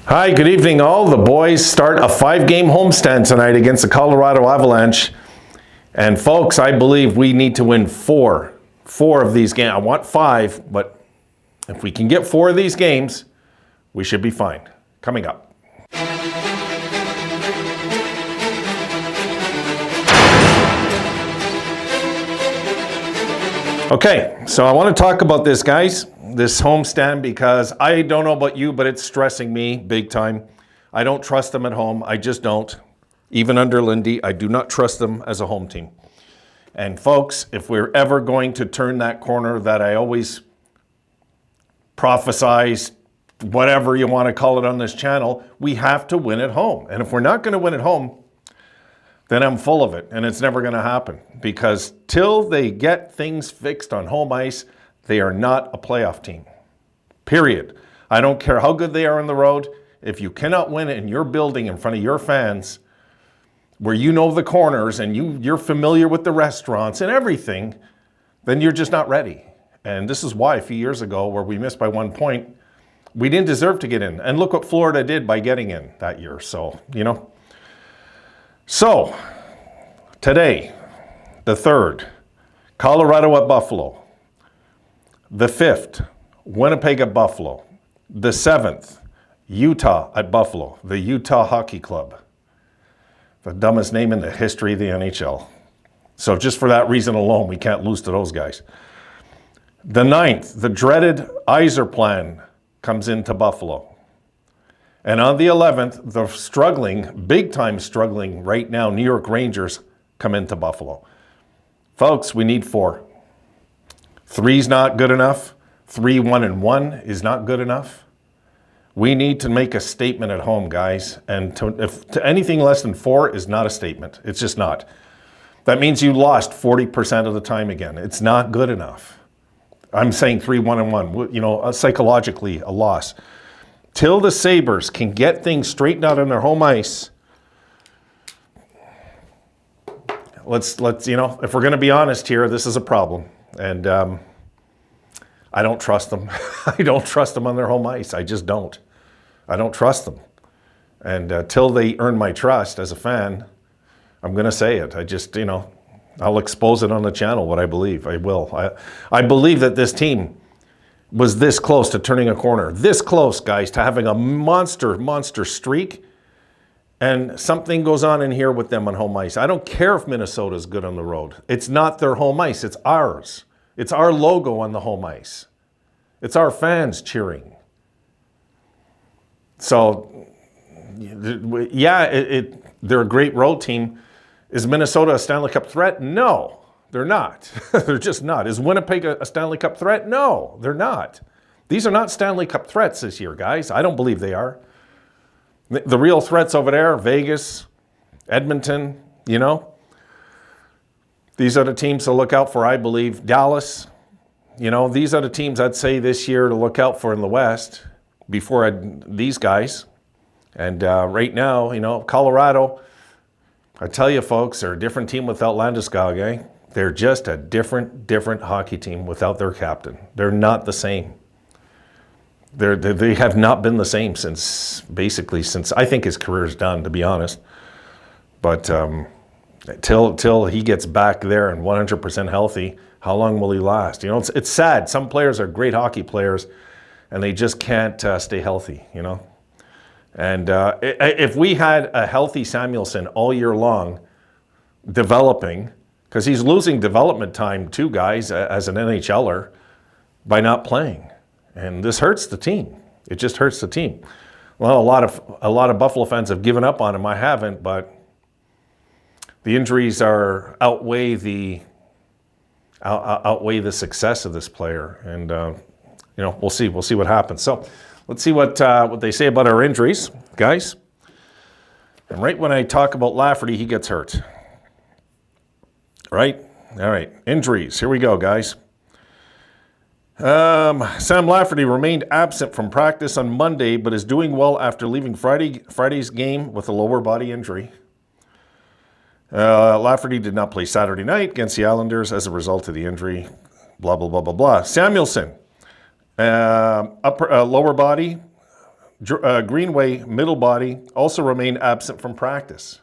Hi, good evening all. The boys start a 5-game homestand tonight against the Colorado Avalanche. And folks, I believe we need to win four of these games. I want 5, but if we can get 4 of these games, we should be fine. Coming up. Okay, so I want to talk about this, guys. This homestand, because I don't know about you, but it's stressing me big time. I don't trust them at home. I just don't. Even under Lindy, I do not trust them as a home team. And folks, if we're ever going to turn that corner that I always prophesize, whatever you want to call it on this channel, we have to win at home. And if we're not going to win at home, then I'm full of it, and it's never going to happen. Because till they get things fixed on home ice, they are not a playoff team, period. I don't care how good they are on the road. If you cannot win in your building in front of your fans, where you know the corners and you're familiar with the restaurants and everything, then you're just not ready. And this is why a few years ago, where we missed by 1 point, we didn't deserve to get in. And look what Florida did by getting in that year. So, So, today, the 3rd, Colorado at Buffalo. The 5th, Winnipeg at Buffalo. The 7th, Utah at Buffalo, the Utah Hockey Club. The dumbest name in the history of the NHL. So just for that reason alone, we can't lose to those guys. The 9th, the dreaded Yzerplan comes into Buffalo. And on the 11th, the struggling, big time struggling right now, New York Rangers come into Buffalo. Folks, we need 4. 3's not good enough. 3-1-1 is not good enough. We need to make a statement at home, guys. And to anything less than 4 is not a statement. It's just not. That means you lost 40% of the time again. It's not good enough. I'm saying 3-1-1, psychologically a loss. Till the Sabres can get things straightened out on their home ice, let's if we're going to be honest here, this is a problem. And I don't trust them. I don't trust them on their home ice. I just don't. I don't trust them. And till they earn my trust as a fan, I'm going to say it. I just, I'll expose it on the channel, what I believe. I will. I believe that this team was this close to turning a corner. This close, guys, to having a monster streak. And something goes on in here with them on home ice. I don't care if Minnesota's good on the road. It's not their home ice. It's ours. It's our logo on the home ice. It's our fans cheering. So, yeah, they're a great road team. Is Minnesota a Stanley Cup threat? No, they're not. They're just not. Is Winnipeg a Stanley Cup threat? No, they're not. These are not Stanley Cup threats this year, guys. I don't believe they are. The real threats over there, Vegas, Edmonton, These are the teams to look out for, I believe. Dallas, these are the teams I'd say this year to look out for in the West before these guys. And right now, Colorado, I tell you, folks, they're a different team without Landeskog, eh? They're just a different hockey team without their captain. They're not the same. They have not been the same since I think his career is done, to be honest. But till he gets back there and 100% healthy, how long will he last? It's sad. Some players are great hockey players, and they just can't stay healthy, And if we had a healthy Samuelsson all year long developing, because he's losing development time too, guys, as an NHLer, by not playing. And this hurts the team. It just hurts the team. Well, a lot of Buffalo fans have given up on him. I haven't, but the injuries outweigh the success of this player, and we'll see what happens. So let's see what they say about our injuries, guys. And right when I talk about Lafferty, he gets hurt. Right? All right. Injuries. Here we go, guys. Sam Lafferty remained absent from practice on Monday, but is doing well after leaving Friday's game with a lower body injury. Lafferty did not play Saturday night against the Islanders as a result of the injury. Blah, blah, blah, blah, blah. Samuelsson, lower body, Greenway, middle body, also remained absent from practice.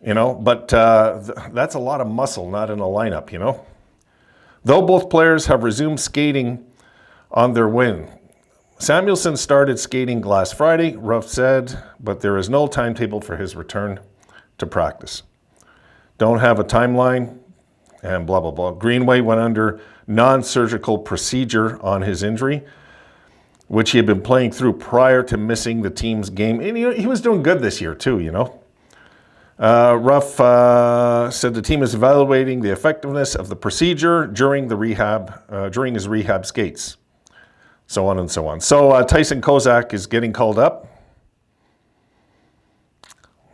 But that's a lot of muscle, not in a lineup, Though both players have resumed skating on their win. Samuelsson started skating last Friday, Ruff said, but there is no timetable for his return to practice. Don't have a timeline, and blah, blah, blah. Greenway went under non-surgical procedure on his injury, which he had been playing through prior to missing the team's game. And he was doing good this year too, Ruff said the team is evaluating the effectiveness of the procedure during his rehab skates, so on and so on. So Tyson Kozak is getting called up.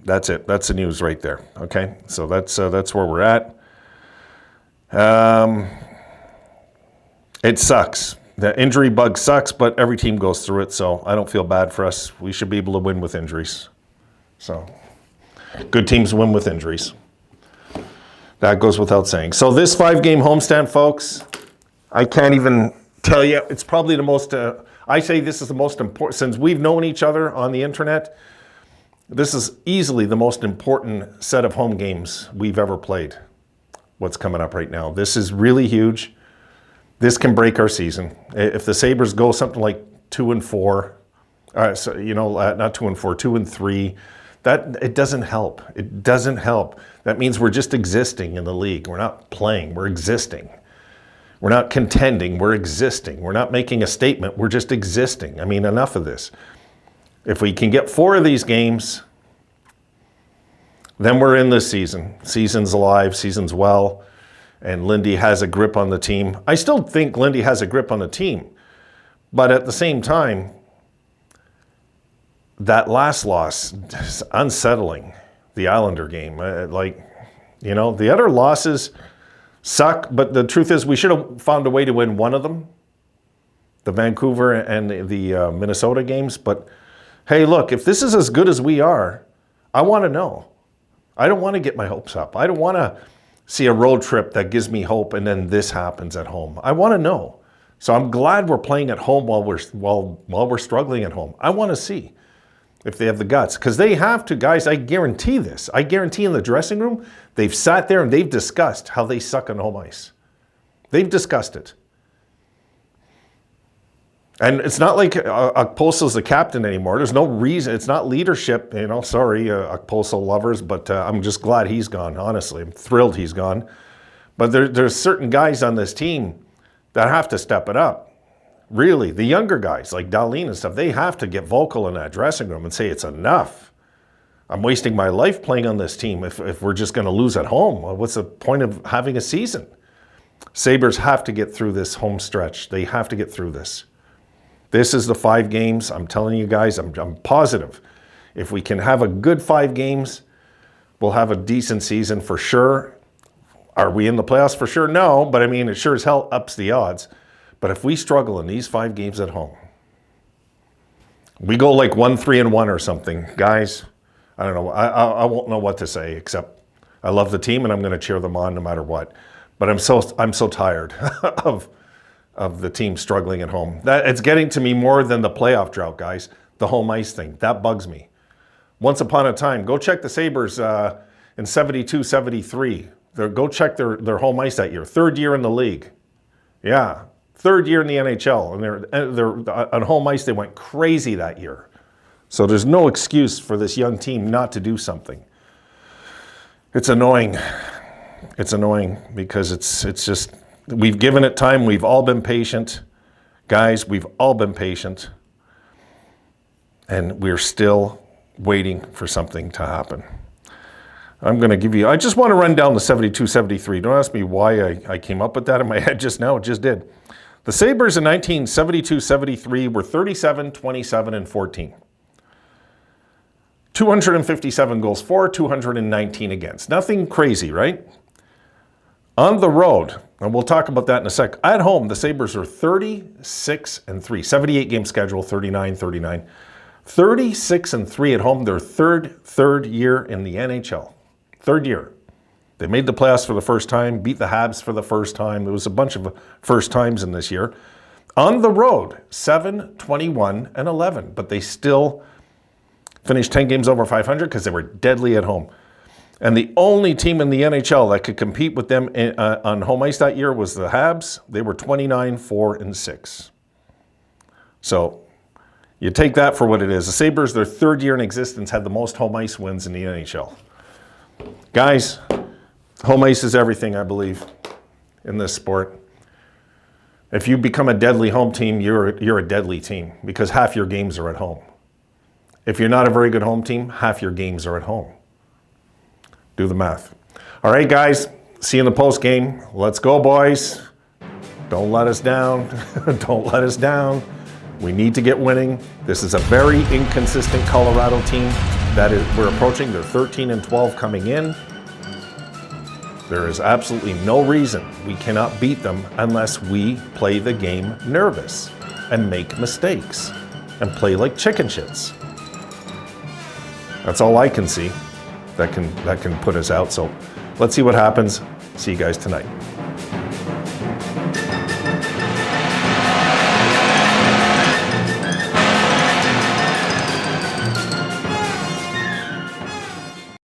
That's it. That's the news right there. Okay, so that's where we're at. It sucks. The injury bug sucks, but every team goes through it, so I don't feel bad for us. We should be able to win with injuries. So good teams win with injuries. That goes without saying. So this 5-game homestand, folks, I can't even tell you. It's probably the most, I say this is the most important, since we've known each other on the internet, this is easily the most important set of home games we've ever played. What's coming up right now. This is really huge. This can break our season. If the Sabres go something like 2-4, not 2-4, 2-3, that it doesn't help. It doesn't help. That means we're just existing in the league. We're not playing. We're existing. We're not contending. We're existing. We're not making a statement. We're just existing. I mean, enough of this. If we can get 4 of these games, then we're in this season. Season's alive. Season's well. And Lindy has a grip on the team. I still think Lindy has a grip on the team. But at the same time, that last loss is unsettling. The Islander game. The other losses suck. But the truth is we should have found a way to win one of them. The Vancouver and the Minnesota games. But hey, look, if this is as good as we are, I want to know. I don't want to get my hopes up. I don't want to see a road trip that gives me hope and then this happens at home. I want to know. So I'm glad we're playing at home while we're struggling at home. I want to see if they have the guts, because they have to, guys. I guarantee this. I guarantee in the dressing room, they've sat there and they've discussed how they suck on home ice. They've discussed it. And it's not like Okposo's the captain anymore. There's no reason. It's not leadership. Sorry, Okposo lovers, but I'm just glad he's gone, honestly. I'm thrilled he's gone. But there's certain guys on this team that have to step it up. Really, the younger guys like Dahlin and stuff, they have to get vocal in that dressing room and say it's enough. I'm wasting my life playing on this team if we're just going to lose at home. Well, what's the point of having a season? Sabres have to get through this home stretch. They have to get through this. This is the 5 games. I'm telling you guys, I'm positive. If we can have a good 5 games, we'll have a decent season for sure. Are we in the playoffs for sure? No, but I mean, it sure as hell ups the odds. But if we struggle in these 5 games at home, we go like 1-3-1 or something, guys, I don't know. I won't know what to say, except I love the team and I'm going to cheer them on no matter what. But I'm so tired of the team struggling at home. It's getting to me more than the playoff drought, guys. The home ice thing, that bugs me. Once upon a time, go check the Sabres in 72-73. Go check their home ice that year. 3rd year in the league. Yeah, 3rd year in the NHL. And they're on home ice, they went crazy that year. So there's no excuse for this young team not to do something. It's annoying. It's annoying because it's just, we've given it time. We've all been patient. Guys, we've all been patient. And we're still waiting for something to happen. I'm going to give you, I just want to run down the 72-73. Don't ask me why I came up with that in my head just now. It just did. The Sabres in 1972-73 were 37, 27, and 14. 257 goals for, 219 against. Nothing crazy, right? On the road, and we'll talk about that in a sec. At home, the Sabres are 36-3. 78-game schedule, 39-39. 36-3 at home. Their third year in the NHL. 3rd year. They made the playoffs for the first time, beat the Habs for the first time. There was a bunch of first times in this year. On the road, 7-21-11, but they still finished 10 games over 500 because they were deadly at home. And the only team in the NHL that could compete with them on home ice that year was the Habs. They were 29-4-6. So you take that for what it is. The Sabres, their third year in existence, had the most home ice wins in the NHL. Guys, home ice is everything, I believe, in this sport. If you become a deadly home team, you're a deadly team because half your games are at home. If you're not a very good home team, half your games are at home. Do the math. All right, guys. See you in the post game. Let's go, boys. Don't let us down. Don't let us down. We need to get winning. This is a very inconsistent Colorado team that we're approaching. They're 13-12 coming in. There is absolutely no reason we cannot beat them unless we play the game nervous and make mistakes and play like chicken shits. That's all I can see that can put us out. So let's see what happens. See you guys tonight.